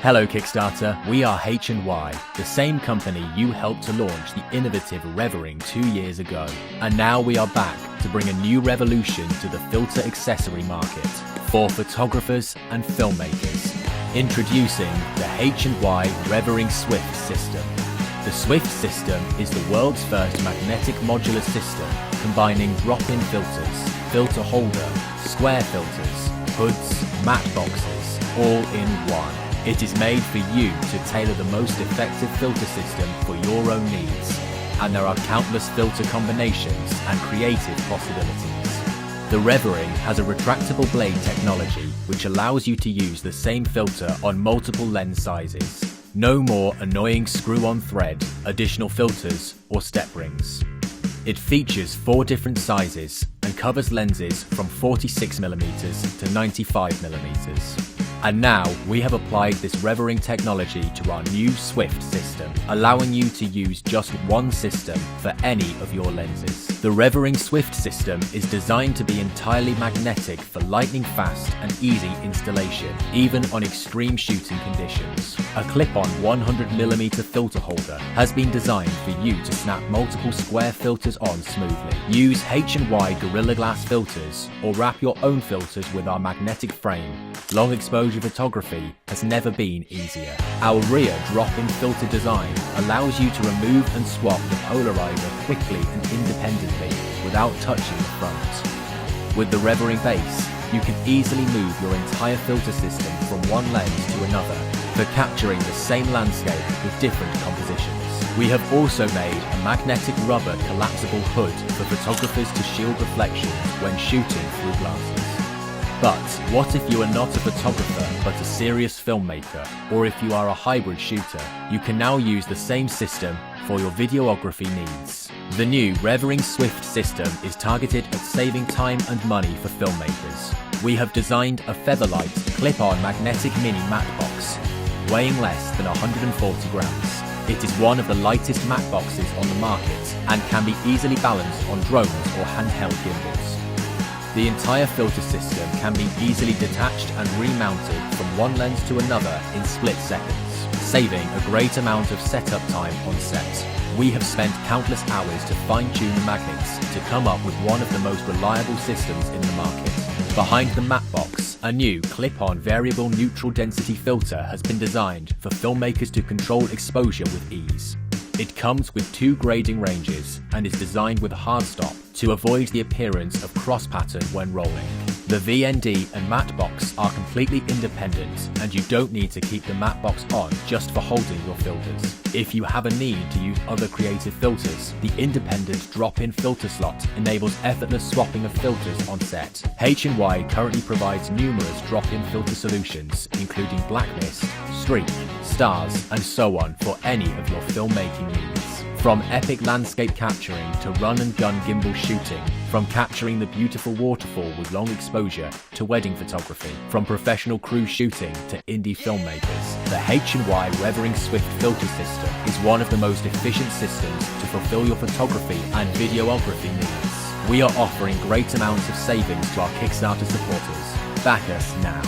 Hello Kickstarter, we are H&Y, the same company you helped to launch the innovative REVORING 2 years ago. And now we are back to bring a new revolution to the filter accessory market for photographers and filmmakers. Introducing the H&Y REVORING Swift system. The Swift system is the world's first magnetic modular system combining drop-in filters, filter holder, square filters, hoods, matte boxes, all in one. It is made for you to tailor the most effective filter system for your own needs, and there are countless filter combinations and creative possibilities. The REVORING has a retractable blade technology which allows you to use the same filter on multiple lens sizes. No more annoying screw-on thread, additional filters, or step rings. It features 4 different sizes and covers lenses from 46mm to 95mm. And now we have applied this REVORING technology to our new Swift system, allowing you to use just one system for any of your lenses. The REVORING Swift system is designed to be entirely magnetic for lightning fast and easy installation, even on extreme shooting conditions. A clip-on 100mm filter holder has been designed for you to snap multiple square filters on smoothly. Use H&Y Gorilla Glass filters or wrap your own filters with our magnetic frame. Long exposure photography has never been easier. Our rear drop-in filter design allows you to remove and swap the polarizer quickly and independently without touching the front. With the REVORING base, you can easily move your entire filter system from one lens to another for capturing the same landscape with different compositions. We have also made a magnetic rubber collapsible hood for photographers to shield reflections when shooting through glasses. But what if you are not a photographer but a serious filmmaker, or if you are a hybrid shooter? You can now use the same system for your videography needs. The new REVORING Swift system is targeted at saving time and money for filmmakers. We have designed a featherlight clip-on magnetic mini matte box, weighing less than 140 grams. It is one of the lightest matte boxes on the market and can be easily balanced on drones or handheld gimbals. The entire filter system can be easily detached and remounted from one lens to another in split seconds, saving a great amount of setup time on set. We have spent countless hours to fine-tune the magnets to come up with one of the most reliable systems in the market. Behind the matte box, a new clip-on variable neutral density filter has been designed for filmmakers to control exposure with ease. It comes with 2 grading ranges and is designed with a hard stop to avoid the appearance of cross pattern when rolling. The VND and matte box are completely independent, and you don't need to keep the matte box on just for holding your filters. If you have a need to use other creative filters, the independent drop-in filter slot enables effortless swapping of filters on set. H&Y currently provides numerous drop-in filter solutions, including black mist, streak, stars, and so on for any of your filmmaking needs. From epic landscape capturing to run-and-gun gimbal shooting, from capturing the beautiful waterfall with long exposure to wedding photography, from professional crew shooting to indie filmmakers, the H&Y REVORING Swift filter system is one of the most efficient systems to fulfill your photography and videography needs. We are offering great amounts of savings to our Kickstarter supporters. Back us now.